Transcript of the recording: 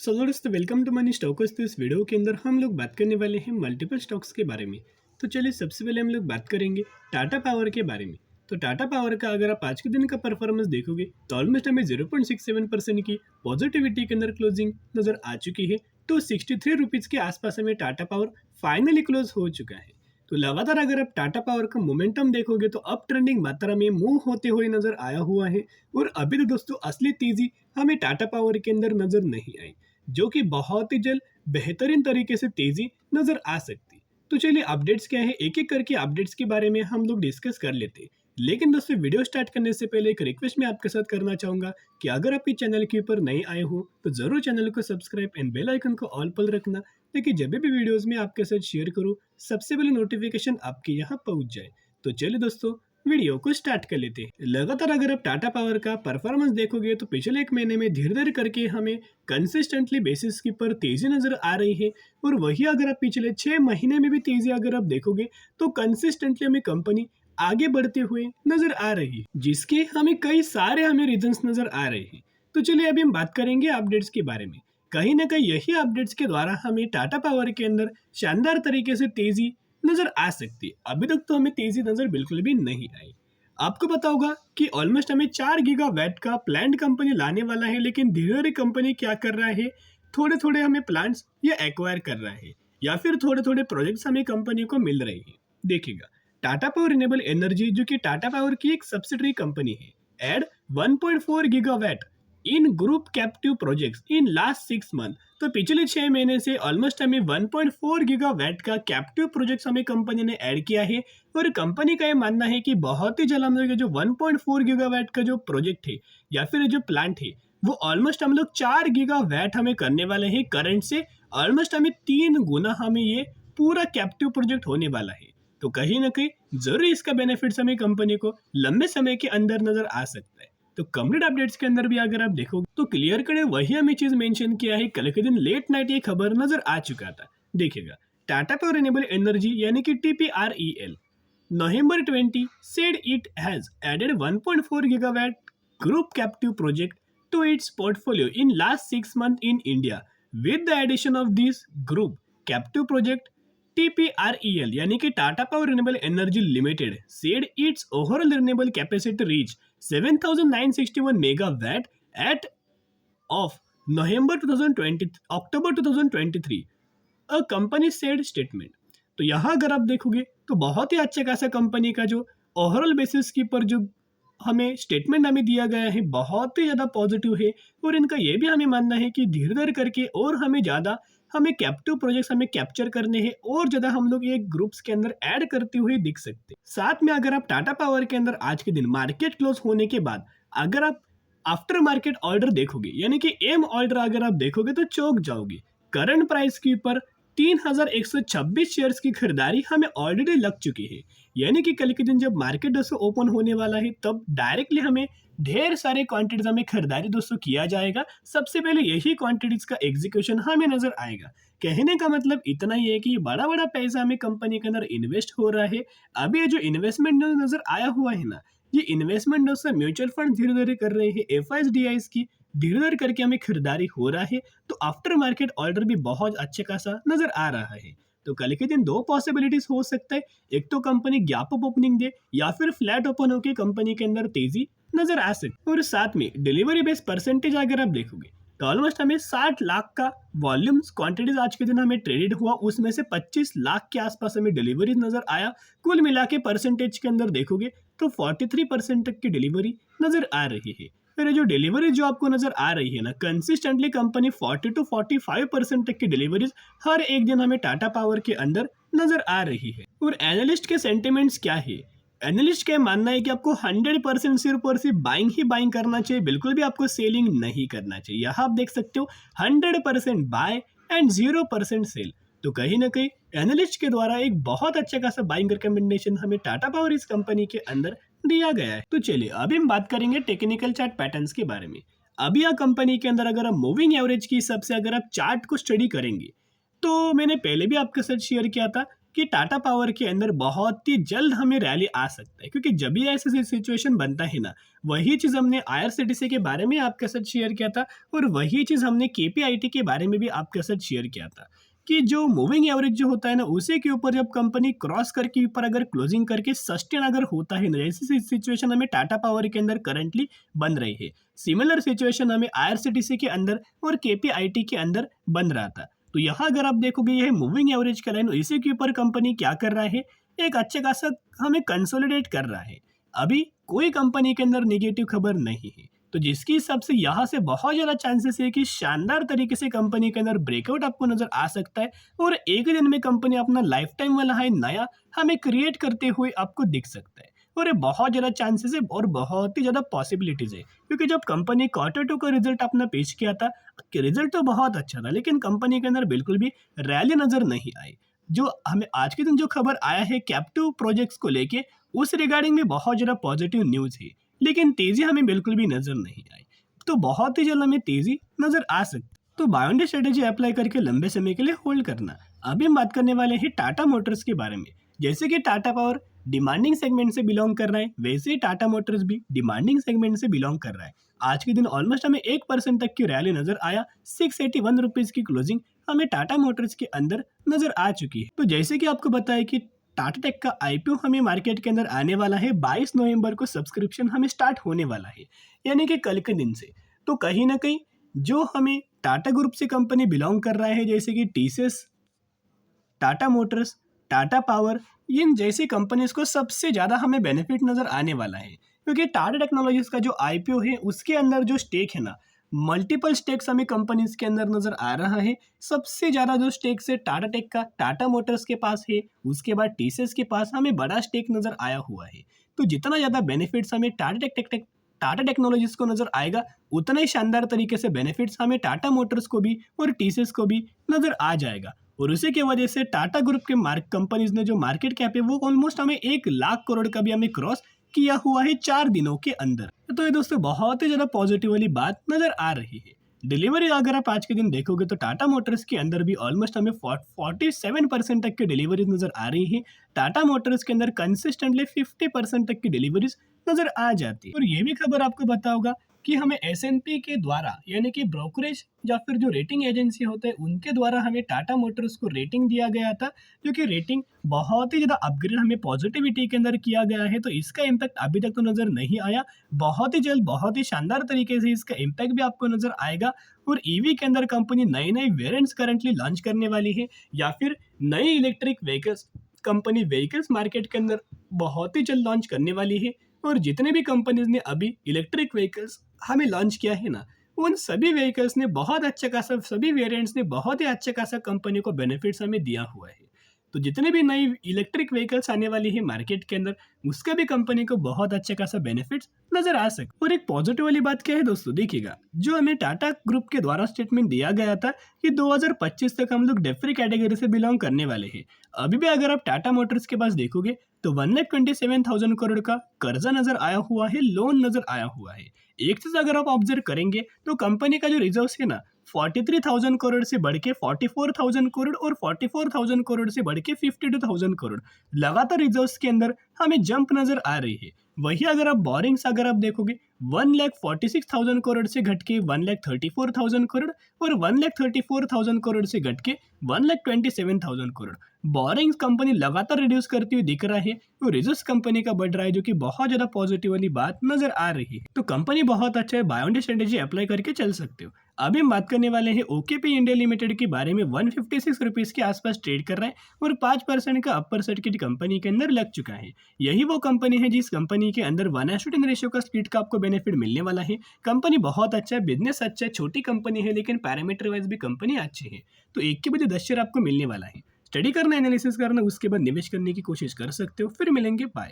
सो दोस्तों welcome to money stocks. तो इस वीडियो के अंदर हम लोग बात करने वाले हैं मल्टीपल स्टॉक्स के बारे में। तो चलिए सबसे पहले हम लोग बात करेंगे टाटा पावर के बारे में। तो टाटा पावर का अगर आप आज के दिन का परफॉर्मेंस देखोगे तो ऑलमोस्ट हमें 0.67% की पॉजिटिविटी के अंदर क्लोजिंग नजर आ चुकी है। तो 63 रुपीज़ के आसपास हमें टाटा पावर फाइनली क्लोज हो चुका है। तो लगातार अगर आप टाटा पावर का मोमेंटम देखोगे तो अप ट्रेंडिंग मात्रा में मूव होते हुए नजर आया हुआ है। और अभी तो दोस्तों असली तेजी हमें टाटा पावर के अंदर नजर नहीं आई, जो कि बहुत ही जल्द बेहतरीन तरीके से तेजी नजर आ सकती। तो चलिए अपडेट्स क्या है, एक एक करके अपडेट्स के बारे में हम लोग डिस्कस कर लेते हैं। लेकिन दोस्तों वीडियो स्टार्ट करने से पहले एक रिक्वेस्ट मैं आपके साथ करना चाहूंगा कि अगर आप इस चैनल के ऊपर नए आए हो तो जरूर चैनल को सब्सक्राइब एंड बेल आइकन को ऑल पर रखना, ताकि जब भी वीडियोस में आपके साथ शेयर करूँ सबसे पहले नोटिफिकेशन आपके यहाँ पहुंच जाए। तो चलिए दोस्तों वीडियो को स्टार्ट कर लेते हैं। लगातार अगर आप टाटा पावर का परफॉर्मेंस देखोगे तो पिछले एक महीने में धीरे धीरे करके हमें कंसिस्टेंटली बेसिस के पर तेजी नजर आ रही है। और वही अगर आप पिछले 6 महीने में भी तेजी अगर आप देखोगे तो कंसिस्टेंटली हमें कंपनी आगे बढ़ते हुए नजर आ रही है, जिसके हमें कई सारे रीजंस नजर आ रहे हैं। तो चलिए अभी हम बात करेंगे अपडेट्स के बारे में। कहीं ना कहीं यही अपडेट्स के द्वारा हमें टाटा पावर के अंदर शानदार तरीके से तेजी नजर आ सकती है। अभी तक तो हमें तेजी नजर बिल्कुल भी नहीं आई। आपको पता होगा कि ऑलमोस्ट हमें 4 गीगावाट का प्लांट कंपनी लाने वाला है, लेकिन धीरे धीरे कंपनी क्या कर रहा है, थोड़े थोड़े हमें प्लांट्स ये एक्वायर कर रहा है या फिर थोड़े थोड़े प्रोजेक्ट्स हमें कंपनी को मिल रहे हैं। देखिएगा टाटा पावर रिन्यूएबल एनर्जी, जो कि टाटा पावर की एक सब्सिडरी कंपनी है, add 1.4 gigawatt in group captive projects in last 6 month. तो पिछले 6 महीने से ऑलमोस्ट हमें 1.4 गीगावाट का कैप्टिव प्रोजेक्ट्स हमें कंपनी ने ऐड किया है। और कंपनी का ये मानना है कि बहुत ही जल्द हम लोग जो 1.4 गीगावाट का जो प्रोजेक्ट है या फिर जो प्लांट है वो ऑलमोस्ट हम लोग 4 गीगावाट हमें करने वाले हैं करंट से। ऑलमोस्ट हमें 3 गुना हमें ये पूरा कैप्टिव प्रोजेक्ट होने वाला है। तो कहीं ना कहीं जरूर इसका बेनिफिट्स हमें कंपनी को लंबे समय के अंदर नजर आ सकता है। तो कंप्लीट अपडेट्स के अंदर भी अगर आप देखोगे तो क्लियर कट वही हमें चीज मेंशन किया है। कल के दिन लेट नाइट ये खबर नजर आ चुका था। देखिएगा टाटा पावर रिन्यूएबल एनर्जी यानी कि TPREL November 20 said it has added 1.4 gigawatt group captive project to its portfolio in last 6 months in India. With the addition of this group captive project, TPREL यानी कि Tata power renewable energy limited said its overall renewable capacity reached 7,961 megawatt at of November 2020 October 2023, a company said statement। तो यहाँ अगर आप देखोगे तो बहुत ही अच्छा खासा कंपनी का जो ओवरऑल बेसिस के पर जो हमें स्टेटमेंट हमें दिया गया है बहुत ही ज़्यादा पॉजिटिव है। और इनका ये भी हमें मानना है कि धीरे धीरे करके और हमें ज़्यादा हमें कैप्टिव प्रोजेक्ट्स हमें कैप्चर करने हैं और ज़्यादा हम लोग ये ग्रुप्स के अंदर ऐड करते हुए दिख सकते हैं। साथ में अगर आप टाटा पावर के अंदर आज के दिन मार्केट क्लोज होने के बाद अगर आप आफ्टर मार्केट ऑर्डर देखोगे यानी कि एम ऑर्डर अगर आप देखोगे तो चौंक जाओगे। करंट प्राइस के ऊपर 3,126 शेयर्स की खरीदारी हमें ऑलरेडी लग चुकी है। यानी कि कल के दिन जब मार्केट दोस्तों ओपन होने वाला है तब डायरेक्टली हमें ढेर सारे क्वांटिटीज हमें खरीदारी दोस्तों किया जाएगा। सबसे पहले यही क्वांटिटीज का एग्जीक्यूशन हमें नजर आएगा। कहने का मतलब इतना ही है कि बड़ा बड़ा पैसा हमें कंपनी के अंदर इन्वेस्ट हो रहा है। अभी ये जो इन्वेस्टमेंट नजर आया हुआ है ना, ये इन्वेस्टमेंट दोस्तों म्यूचुअल फंड धीरे धीरे कर रहे हैं, FIDIs की धीरे धीरे करके हमें खरीदारी हो रहा है। तो आफ्टर मार्केट ऑर्डर भी बहुत अच्छे खासा नजर आ रहा है। तो कल के दिन 2 पॉसिबिलिटीज हो सकता है, एक तो कंपनी गैप अप ओपनिंग दे या फिर फ्लैट ओपन होकर कंपनी के अंदर तेजी नजर आ सकती है। और साथ में डिलीवरी बेस परसेंटेज अगर आप देखोगे तो ऑलमोस्ट हमें 60 लाख का वॉल्यूम्स क्वांटिटीज आज के दिन हमें ट्रेडेड हुआ, उसमें से 25 लाख के आसपास हमें डिलीवरीज नजर आया। कुल मिला के परसेंटेज के अंदर देखोगे तो 43% तक की डिलीवरी नजर आ रही है। फिर जो डिलीवरी जो आपको नजर आ रही है ना, कंसिस्टेंटली कंपनी 40 to 45% तक की डिलीवरीज हर एक दिन हमें टाटा पावर के अंदर नजर आ रही है। और एनालिस्ट के सेंटिमेंट्स क्या है, एनालिस्ट का मानना है कि आपको 100% सिर्फ और सिर्फ बाइंग ही बाइंग करना चाहिए, बिल्कुल भी आपको सेलिंग नहीं करना चाहिए। यहाँ आप देख सकते हो 100% बाय एंड 0% सेल। तो कहीं ना कहीं एनालिस्ट के द्वारा एक बहुत अच्छा खासा बाइंग रिकमेंडेशन हमें टाटा पावर इस कंपनी के अंदर दिया गया है। तो चलिए अभी हम बात करेंगे टेक्निकल चार्ट पैटर्न्स के बारे में। अभी यह कंपनी के अंदर अगर आप मूविंग एवरेज के हिसाब से अगर आप चार्ट को स्टडी करेंगे तो मैंने पहले भी आपके साथ शेयर किया था कि टाटा पावर के अंदर बहुत ही जल्द हमें रैली आ सकता है, क्योंकि जब भी ऐसा सिचुएशन बनता है ना, वही चीज़ हमने आईआरसीटीसी के बारे में आपके साथ शेयर किया था और वही चीज़ हमने केपीआईटी के बारे में भी आपके साथ शेयर किया था कि जो मूविंग एवरेज जो होता है ना, उसी के ऊपर जब कंपनी क्रॉस करके ऊपर अगर क्लोजिंग करके सस्टेन अगर होता है ना, ऐसी सिचुएशन हमें टाटा पावर के अंदर करंटली बन रही है। सिमिलर सिचुएशन हमें आईआरसीटीसी के अंदर और केपीआईटी के अंदर बन रहा था। तो यहाँ अगर आप देखोगे, यह मूविंग एवरेज का लाइन, इसी के ऊपर कंपनी क्या कर रहा है, एक अच्छे खासा हमें कंसोलिडेट कर रहा है। अभी कोई कंपनी के अंदर नेगेटिव खबर नहीं है, तो जिसके हिसाब से यहाँ से बहुत ज़्यादा चांसेस है कि शानदार तरीके से कंपनी के अंदर ब्रेकआउट आपको नजर आ सकता है और एक ही दिन में कंपनी अपना लाइफ टाइम वाला हाई नया हमें क्रिएट करते हुए आपको दिख सकता है। और ये बहुत ज़्यादा चांसेस है और बहुत ही ज़्यादा पॉसिबिलिटीज़ है, क्योंकि जब कंपनी क्वार्टर टू का रिजल्ट अपना पेश किया था, रिजल्ट तो बहुत अच्छा था, लेकिन कंपनी के अंदर बिल्कुल भी रैली नज़र नहीं आई। जो हमें आज के दिन जो खबर आया है कैप्टिव प्रोजेक्ट्स को लेके, उस रिगार्डिंग में बहुत ज़्यादा पॉजिटिव न्यूज़ है, लेकिन तेज़ी हमें बिल्कुल भी नज़र नहीं आई। तो बहुत ही जल्द हमें तेज़ी नज़र आ सकती है। तो बायोंडे स्ट्रेटेजी अप्लाई करके लंबे समय के लिए होल्ड करना। अभी हम बात करने वाले हैं टाटा मोटर्स के बारे में। जैसे कि टाटा पावर डिमांडिंग सेगमेंट से बिलोंग कर रहा है, वैसे ही टाटा मोटर्स भी डिमांडिंग सेगमेंट से बिलोंग कर रहा है। आज के दिन ऑलमोस्ट हमें 1% तक की रैली नजर आया। 681 रुपीज़ की क्लोजिंग हमें टाटा मोटर्स के अंदर नजर आ चुकी है। तो जैसे कि आपको बताया कि टाटा टेक का आईपीओ हमें मार्केट के अंदर आने वाला है। 22 नवंबर को सब्सक्रिप्शन हमें स्टार्ट होने वाला है, यानी कि कल के दिन से। तो कहीं ना कहीं जो हमें टाटा ग्रुप से कंपनी बिलोंग कर रहा है, जैसे कि TCS, Tata motors, Tata power, इन जैसी कंपनीज को सबसे ज़्यादा हमें बेनिफिट नज़र आने वाला है, क्योंकि टाटा टेक्नोलॉजीज का जो आईपीओ है उसके अंदर जो स्टेक है ना, मल्टीपल स्टेक्स हमें कंपनीज के अंदर नज़र आ रहा है। सबसे ज़्यादा जो स्टेक्स है टाटा टेक का टाटा मोटर्स के पास है, उसके बाद टीसीएस के पास हमें बड़ा स्टेक नज़र आया हुआ है। तो जितना ज़्यादा बेनिफिट्स हमें टाटा टेक्नोलॉजीज को नज़र आएगा, उतना ही शानदार तरीके से बेनिफिट्स हमें टाटा मोटर्स को भी और टीसीएस को भी नज़र आ जाएगा। और उसी की वजह से टाटा ग्रुप के कंपनीज ने जो मार्केट कैप है वो ऑलमोस्ट हमें 1 लाख करोड़ का भी हमें क्रॉस किया हुआ है 4 दिनों के अंदर। तो ये दोस्तों बहुत ही ज़्यादा पॉजिटिव वाली बात नज़र आ रही है। डिलीवरी अगर आप आज के दिन देखोगे तो टाटा मोटर्स के अंदर भी ऑलमोस्ट हमें 47% तक की डिलीवरीज नज़र आ रही है। टाटा मोटर्स के अंदर कंसिस्टेंटली 50% तक की डिलीवरीज नज़र आ जाती है। और ये भी खबर आपको पता होगा कि हमें एसएनपी के द्वारा, यानी कि ब्रोकरेज या फिर जो रेटिंग एजेंसी होते हैं उनके द्वारा हमें टाटा मोटर्स को रेटिंग दिया गया था, जो कि रेटिंग बहुत ही ज़्यादा अपग्रेड हमें पॉजिटिविटी के अंदर किया गया है। तो इसका इम्पैक्ट अभी तक तो नज़र नहीं आया, बहुत ही जल्द बहुत ही शानदार तरीके से इसका इम्पैक्ट भी आपको नज़र आएगा। और ईवी के अंदर कंपनी नई नई वेरिएंट्स करंटली लॉन्च करने वाली है, या फिर नई electric vehicles company vehicles market के अंदर बहुत ही जल्द लॉन्च करने वाली है। और जितने भी कंपनीज ने अभी इलेक्ट्रिक व्हीकल्स हमें लॉन्च किया है ना, उन सभी व्हीकल्स ने बहुत अच्छा खासा, सभी वेरिएंट्स ने बहुत ही अच्छा खासा कंपनी को बेनिफिट्स हमें दिया हुआ है। तो जितने भी नई इलेक्ट्रिक व्हीकल्स आने वाली है मार्केट के अंदर, उसका भी कंपनी को बहुत अच्छा खासा बेनिफिट्स नजर आ सकते। और एक पॉजिटिव वाली बात क्या है दोस्तों, देखिएगा, जो हमें टाटा ग्रुप के द्वारा स्टेटमेंट दिया गया था कि 2025 तक हम लोग डेट फ्री कैटेगरी से बिलोंग करने वाले हैं। अभी भी अगर आप टाटा मोटर्स के पास देखोगे तो 1,27,000 करोड़ का कर्जा नजर आया हुआ है, लोन नजर आया हुआ है। एक चीज अगर आप ऑब्जर्व करेंगे तो कंपनी का जो रिजर्व है ना, 43,000 करोड़ से बढ़ के 44,000 करोड़ और 44,000 करोड़ से बढ़ के 52,000 करोड़ लगातार रिजर्व्स के अंदर हमें जंप नजर आ रही है। वही अगर आप बोरिंग्स अगर आप देखोगे 1,46,000 करोड़ से घट के 1,34,000 करोड़ और 1,34,000 करोड़ से घट के 1,27,000 करोड़ बोरिंग्स कंपनी लगातार रिड्यूस करती हुई दिख रहा है और रिजर्व्स कंपनी का बढ़ रहा है, जो कि बहुत ज्यादा पॉजिटिव वाली बात नजर आ रही है। तो कंपनी बहुत अच्छा है, बायोंडे स्ट्रेटेजी अप्लाई करके चल सकते हो। अभी हम बात करने वाले हैं ओकेपी इंडिया लिमिटेड के बारे में। 156 रुपीज़ के आसपास ट्रेड कर रहा है और 5% का अपर सर्किट कंपनी के अंदर लग चुका है। यही वो कंपनी है जिस कंपनी के अंदर 1:10 रेशियो का स्पीड का आपको बेनिफिट मिलने वाला है। कंपनी बहुत अच्छा है, बिजनेस अच्छा है, छोटी कंपनी है लेकिन पैरामीटर वाइज भी कंपनी अच्छी है। तो एक के बजाय 10 शेयर आपको मिलने वाला है। स्टडी करना, एनालिसिस करना, उसके बाद निवेश करने की कोशिश कर सकते हो। फिर मिलेंगे, बाय।